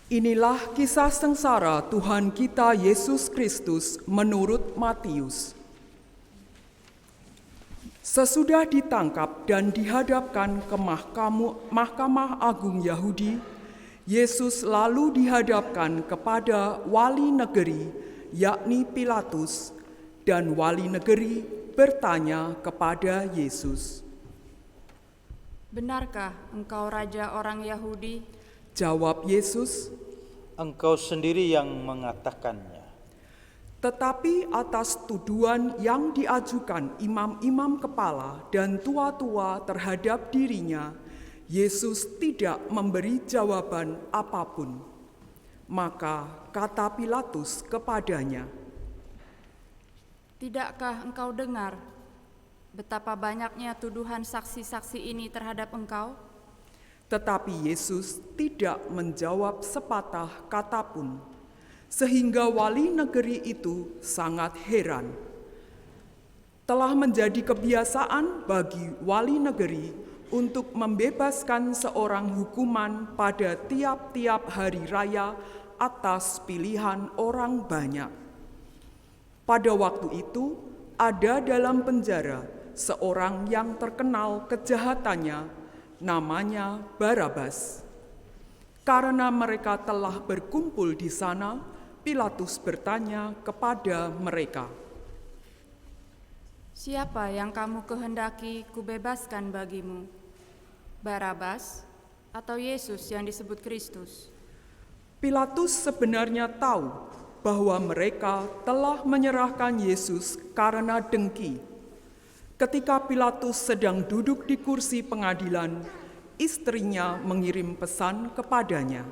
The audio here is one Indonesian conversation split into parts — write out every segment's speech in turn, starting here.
Inilah kisah sengsara Tuhan kita Yesus Kristus menurut Matius. Sesudah ditangkap dan dihadapkan ke Mahkamah Agung Yahudi, Yesus lalu dihadapkan kepada wali negeri, yakni Pilatus, dan wali negeri bertanya kepada Yesus, "Benarkah engkau raja orang Yahudi?" Jawab Yesus, "Engkau sendiri yang mengatakannya." tetapi atas tuduhan yang diajukan imam-imam kepala dan tua-tua terhadap dirinya, Yesus tidak memberi jawaban apapun. Maka kata Pilatus kepadanya, "Tidakkah engkau dengar betapa banyaknya tuduhan saksi-saksi ini terhadap engkau?" Tetapi Yesus tidak menjawab sepatah kata pun, sehingga wali negeri itu sangat heran. Telah menjadi kebiasaan bagi wali negeri untuk membebaskan seorang hukuman pada tiap-tiap hari raya atas pilihan orang banyak. Pada waktu itu, ada dalam penjara seorang yang terkenal kejahatannya, namanya Barabas. Karena mereka telah berkumpul di sana, Pilatus bertanya kepada mereka, "Siapa yang kamu kehendaki kubebaskan bagimu? Barabas atau Yesus yang disebut Kristus?" Pilatus sebenarnya tahu bahwa mereka telah menyerahkan Yesus karena dengki. Ketika Pilatus sedang duduk di kursi pengadilan, istrinya mengirim pesan kepadanya,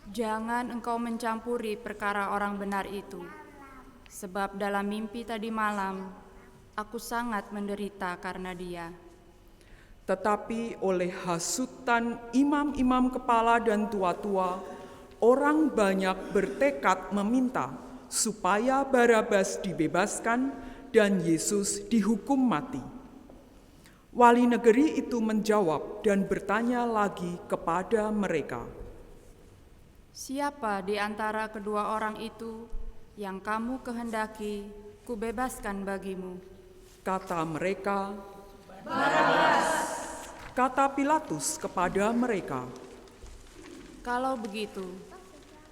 "Jangan engkau mencampuri perkara orang benar itu, sebab dalam mimpi tadi malam aku sangat menderita karena dia." Tetapi oleh hasutan imam-imam kepala dan tua-tua, orang banyak bertekad meminta supaya Barabas dibebaskan dan Yesus dihukum mati. Wali negeri itu menjawab dan bertanya lagi kepada mereka, "Siapa di antara kedua orang itu yang kamu kehendaki kubebaskan bagimu?" Kata mereka, Barabas. Kata Pilatus kepada mereka, "Kalau begitu,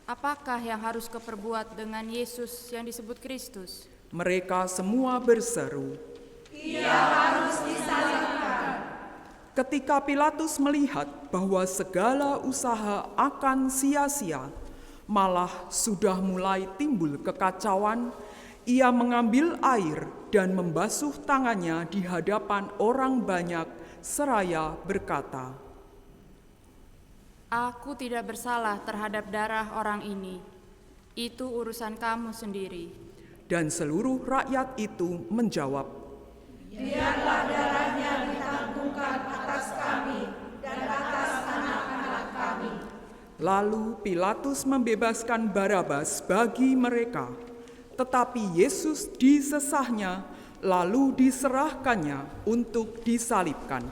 apakah yang harus kuperbuat dengan Yesus yang disebut Kristus?" Mereka semua berseru, "Ia harus disalibkan." Ketika Pilatus melihat bahwa segala usaha akan sia-sia, malah sudah mulai timbul kekacauan, ia mengambil air dan membasuh tangannya di hadapan orang banyak seraya berkata, "Aku tidak bersalah terhadap darah orang ini. Itu urusan kamu sendiri." Dan seluruh rakyat itu menjawab, "Biarlah darahnya ditanggungkan atas kami dan atas anak-anak kami." Lalu Pilatus membebaskan Barabas bagi mereka, tetapi Yesus disesahnya, lalu diserahkannya untuk disalibkan.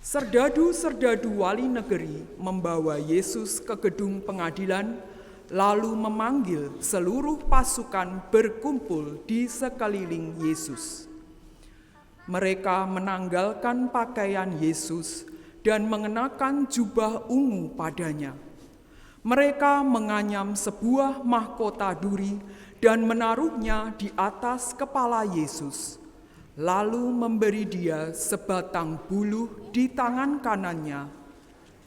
Serdadu-serdadu wali negeri membawa Yesus ke gedung pengadilan, lalu memanggil seluruh pasukan berkumpul di sekeliling Yesus. Mereka menanggalkan pakaian Yesus dan mengenakan jubah ungu padanya. Mereka menganyam sebuah mahkota duri dan menaruhnya di atas kepala Yesus, lalu memberi dia sebatang buluh di tangan kanannya.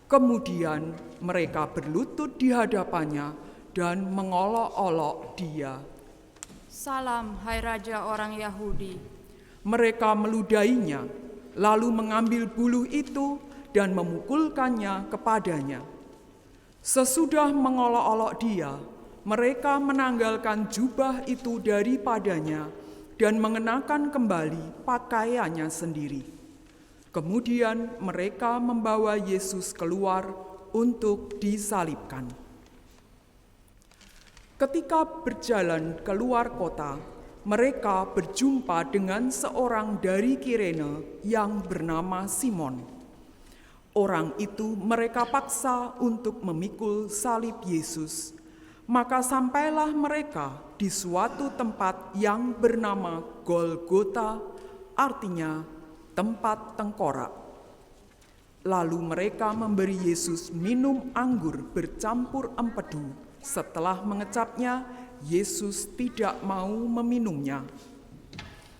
Kemudian mereka berlutut di hadapannya dan mengolok-olok dia. "Salam, hai Raja orang Yahudi." Mereka meludainya, lalu mengambil buluh itu dan memukulkannya kepadanya. Sesudah mengolok-olok dia, mereka menanggalkan jubah itu daripadanya dan mengenakan kembali pakaiannya sendiri. Kemudian mereka membawa Yesus keluar untuk disalibkan. Ketika berjalan keluar kota, mereka berjumpa dengan seorang dari Kirene yang bernama Simon. Orang itu mereka paksa untuk memikul salib Yesus. Maka sampailah mereka di suatu tempat yang bernama Golgota, artinya tempat tengkorak. Lalu mereka memberi Yesus minum anggur bercampur empedu. Setelah mengecapnya, Yesus tidak mau meminumnya.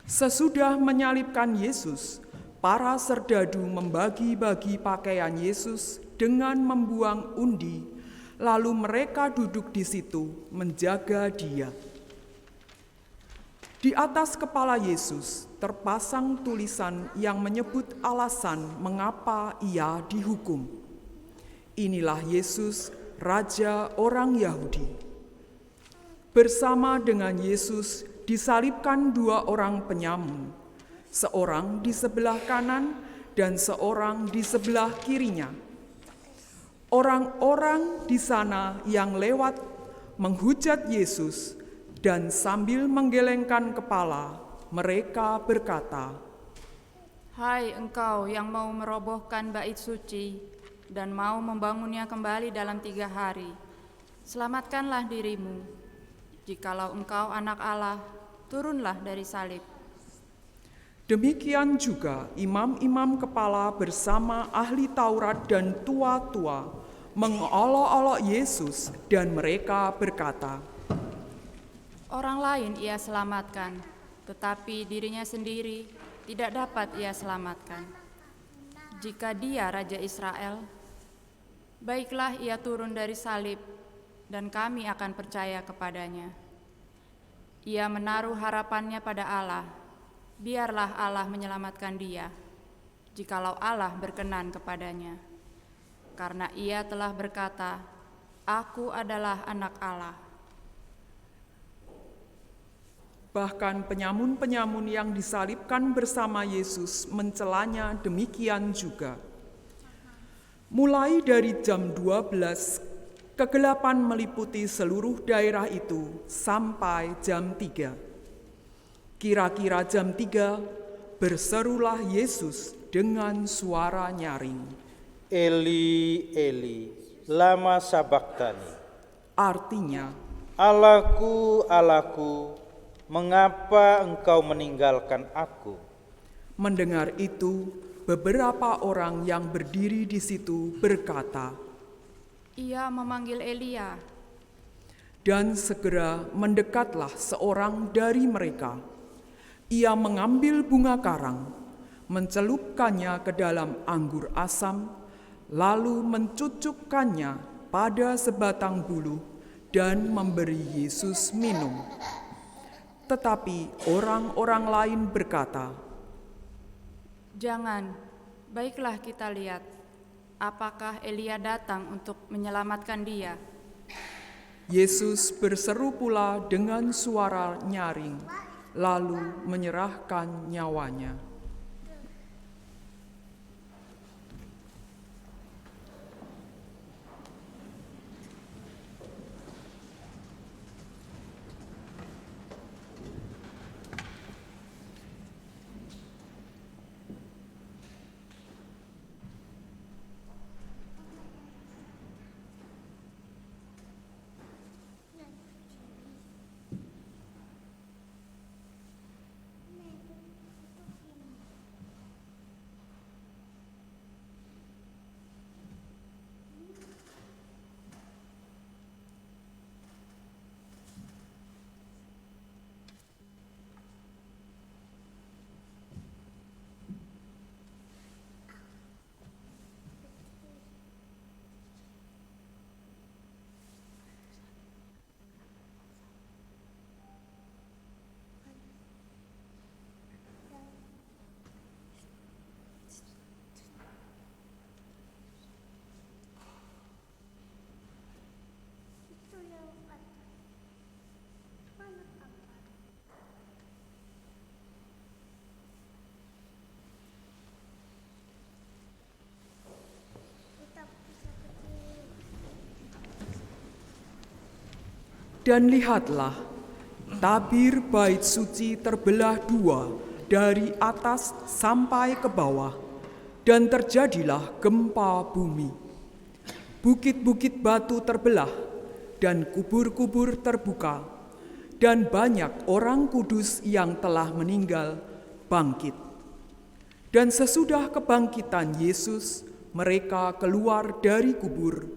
Sesudah menyalibkan Yesus, para serdadu membagi-bagi pakaian Yesus dengan membuang undi, lalu mereka duduk di situ menjaga Dia. Di atas kepala Yesus terpasang tulisan yang menyebut alasan mengapa Ia dihukum. Inilah Yesus, Raja orang Yahudi. Bersama dengan Yesus disalibkan 2 orang penyamun, seorang di sebelah kanan dan seorang di sebelah kirinya. Orang-orang di sana yang lewat menghujat Yesus dan sambil menggelengkan kepala, mereka berkata, Hai engkau yang mau merobohkan bait suci dan mau membangunnya kembali dalam 3 hari, selamatkanlah dirimu. Jikalau engkau anak Allah, turunlah dari salib. Demikian juga imam-imam kepala bersama ahli Taurat dan tua-tua mengolok-olok Yesus dan mereka berkata, Orang lain ia selamatkan, tetapi dirinya sendiri tidak dapat ia selamatkan. Jika Dia Raja Israel, baiklah ia turun dari salib dan kami akan percaya kepadanya. Ia menaruh harapannya pada Allah, biarlah Allah menyelamatkan dia, jikalau Allah berkenan kepadanya. Karena ia telah berkata, Aku adalah anak Allah. Bahkan penyamun-penyamun yang disalibkan bersama Yesus mencelanya demikian juga. Mulai dari jam 12, kegelapan meliputi seluruh daerah itu sampai jam 3. Kira-kira jam 3, berserulah Yesus dengan suara nyaring, Eli, Eli, lama sabachthani. artinya, Allahku, Allahku, mengapa engkau meninggalkan aku? mendengar itu, beberapa orang yang berdiri di situ berkata, Ia memanggil Elia. dan segera mendekatlah seorang dari mereka. Ia mengambil bunga karang, mencelupkannya ke dalam anggur asam, lalu mencucukkannya pada sebatang buluh dan memberi Yesus minum. Tetapi orang-orang lain berkata, Jangan, baiklah kita lihat, apakah Elia datang untuk menyelamatkan dia? Yesus berseru pula dengan suara nyaring, lalu menyerahkan nyawanya. Dan lihatlah, tabir bait suci terbelah 2 dari atas sampai ke bawah. dan terjadilah gempa bumi. Bukit-bukit batu terbelah, dan kubur-kubur terbuka, dan banyak orang kudus yang telah meninggal bangkit. Dan sesudah kebangkitan Yesus, mereka keluar dari kubur,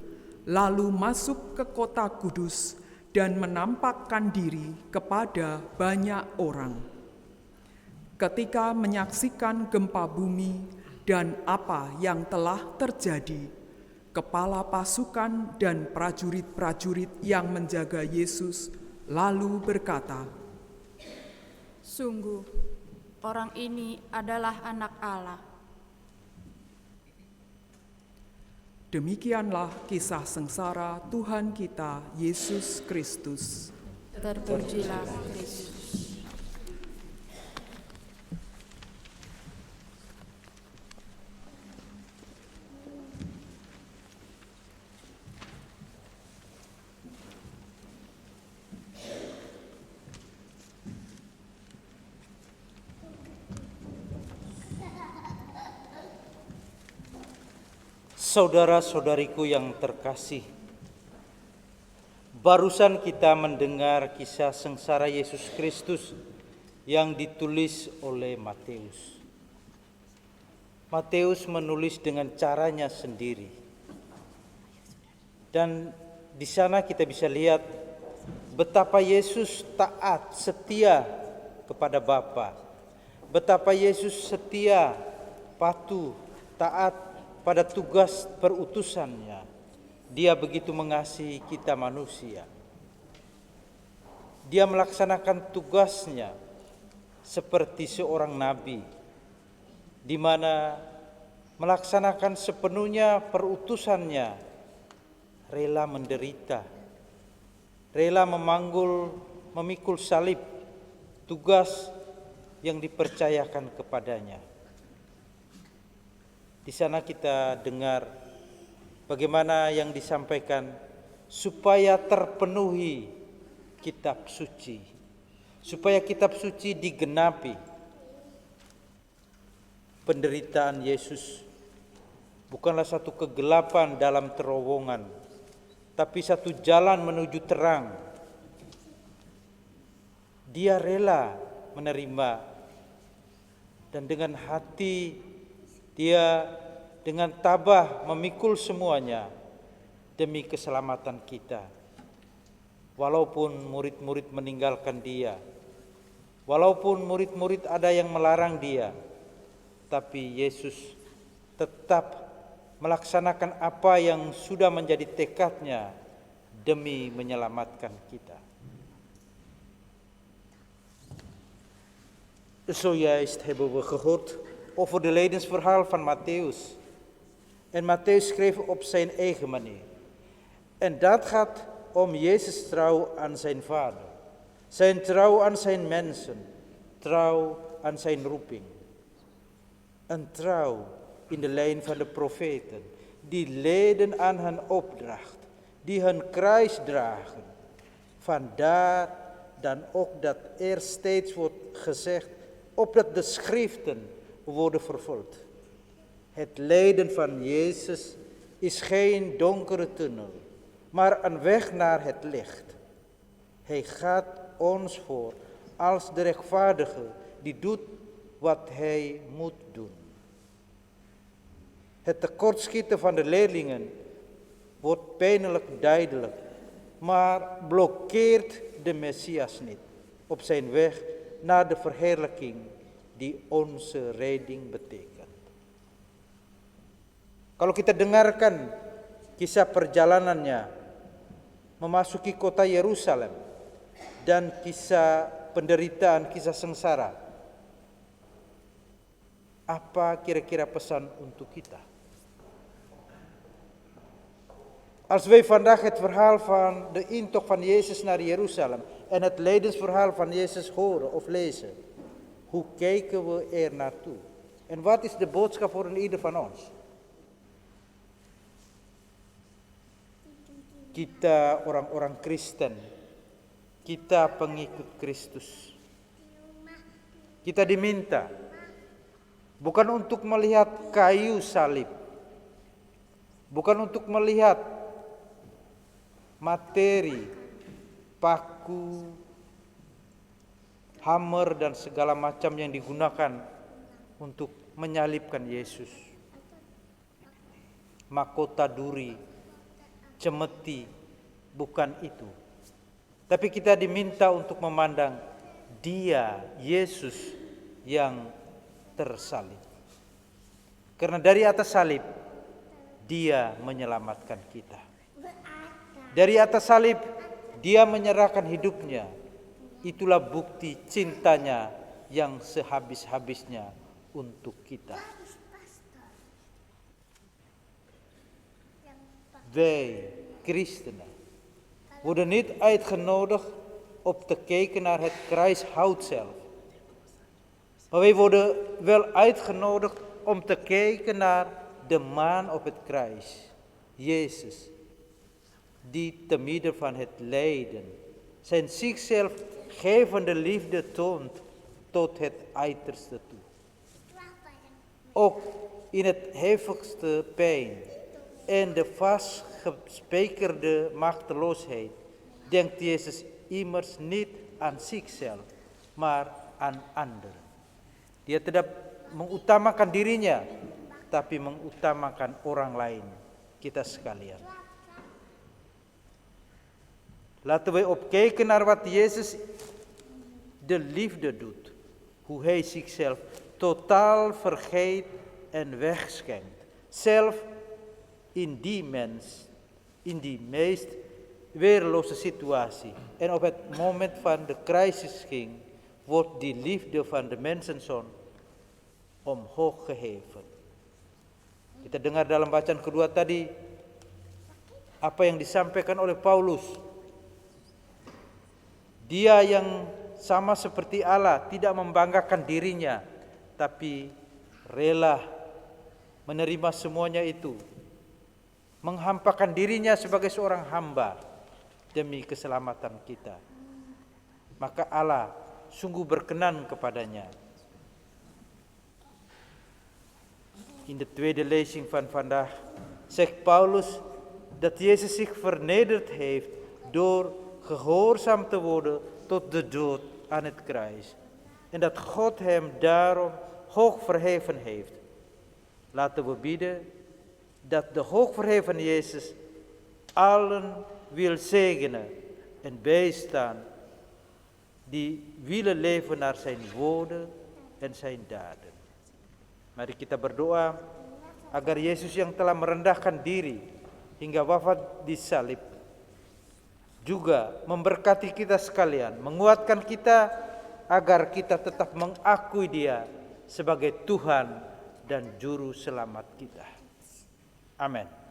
lalu masuk ke kota kudus dan menampakkan diri kepada banyak orang. Ketika menyaksikan gempa bumi dan apa yang telah terjadi, kepala pasukan dan prajurit-prajurit yang menjaga Yesus lalu berkata, Sungguh, orang ini adalah Anak Allah. Demikianlah kisah sengsara Tuhan kita, Yesus Kristus. Terpujilah Kristus. Saudara-saudariku yang terkasih, barusan kita mendengar kisah sengsara Yesus Kristus yang ditulis oleh Matius. Matius menulis dengan caranya sendiri. Dan di sana kita bisa lihat betapa Yesus taat, setia kepada Bapa. Betapa Yesus setia, patuh, taat pada tugas perutusannya. Dia begitu mengasihi kita manusia. Dia melaksanakan tugasnya seperti seorang nabi, di mana melaksanakan sepenuhnya perutusannya, rela menderita, rela memikul salib, tugas yang dipercayakan kepadanya. Di sana kita dengar bagaimana yang disampaikan supaya terpenuhi kitab suci, supaya kitab suci digenapi. Penderitaan Yesus bukanlah satu kegelapan dalam terowongan, tapi satu jalan menuju terang. Dia rela menerima, dan dengan hati Dia dengan tabah memikul semuanya demi keselamatan kita. Walaupun murid-murid meninggalkan dia, walaupun murid-murid ada yang melarang dia, tapi Yesus tetap melaksanakan apa yang sudah menjadi tekadnya demi menyelamatkan kita. Zojuist hebben we gehoord over de lijdensverhaal van Matthäus. En Matthäus schreef op zijn eigen manier. En dat gaat om Jezus' trouw aan zijn Vader. Zijn trouw aan zijn mensen. Trouw aan zijn roeping. Een trouw in de lijn van de profeten. Die lijden aan hun opdracht. Die hun kruis dragen. Vandaar dan ook dat er steeds wordt gezegd, opdat de schriften worden vervuld. Het lijden van Jezus is geen donkere tunnel, maar een weg naar het licht. Hij gaat ons voor als de rechtvaardige die doet wat hij moet doen. Het tekortschieten van de leerlingen wordt pijnlijk duidelijk, maar blokkeert de Messias niet op zijn weg naar de verheerlijking die onze redding betekent. Kalau kita dengarkan kisah perjalanannya memasuki kota Yerusalem dan kisah penderitaan, kisah sengsara, apa kira-kira pesan untuk kita? Als wij vandaag het verhaal van de intocht van Jezus naar Jeruzalem en het lijdensverhaal van Jezus horen of lezen, hoe kijken we er naartoe? En wat is de boodschap voor ieder van ons? Kita orang-orang Kristen, kita pengikut Kristus, kita diminta bukan untuk melihat kayu salib, bukan untuk melihat materi, paku, hammer dan segala macam yang digunakan untuk menyalibkan Yesus. Mahkota duri, cemeti, bukan itu. Tapi kita diminta untuk memandang Dia, Yesus yang tersalib. Karena dari atas salib, Dia menyelamatkan kita. Dari atas salib, Dia menyerahkan hidupnya. Itulah bukti cintanya yang sehabis-habisnya untuk kita. Wij, christenen, worden niet uitgenodigd om te kijken naar het kruishout zelf. Maar wij worden wel uitgenodigd om te kijken naar de man op het kruis, Jezus, die te midden van het lijden zijn zichzelf gevende liefde toont tot het uiterste toe. Ook in het hevigste pijn en de vastgespijkerde machteloosheid denkt Jezus immers niet aan zichzelf, maar aan anderen. Dia tidak mengutamakan dirinya, tapi mengutamakan orang lain, kita sekalian. Laten we opkijken naar wat Jezus de liefde doet. Hoe hij zichzelf totaal vergeet en wegschenkt. Zelf in die mens, in die meest weerloze situatie. En op het moment van de crisis ging, wordt die liefde van de mensenzoon omhoog geheven. Kita dengar dalam bacaan kedua tadi apa yang disampaikan oleh Paulus. Dia yang sama seperti Allah tidak membanggakan dirinya, tapi rela menerima semuanya itu, menghampakan dirinya sebagai seorang hamba demi keselamatan kita. Maka Allah sungguh berkenan kepadanya. In de tweede lezing van vandaag zegt Paulus dat Jezus zich vernederd heeft door gehoorzaam te worden tot de dood aan het kruis. En dat God hem daarom hoog verheven heeft. Laten we bidden dat de hoogverheven Jezus allen wil zegenen en bijstaan die willen leven naar zijn woorden en zijn daden. Mari kita berdoa agar Yesus yang telah merendahkan diri hingga wafat di salib juga memberkati kita sekalian, menguatkan kita agar kita tetap mengakui Dia sebagai Tuhan dan Juru Selamat kita. Amin.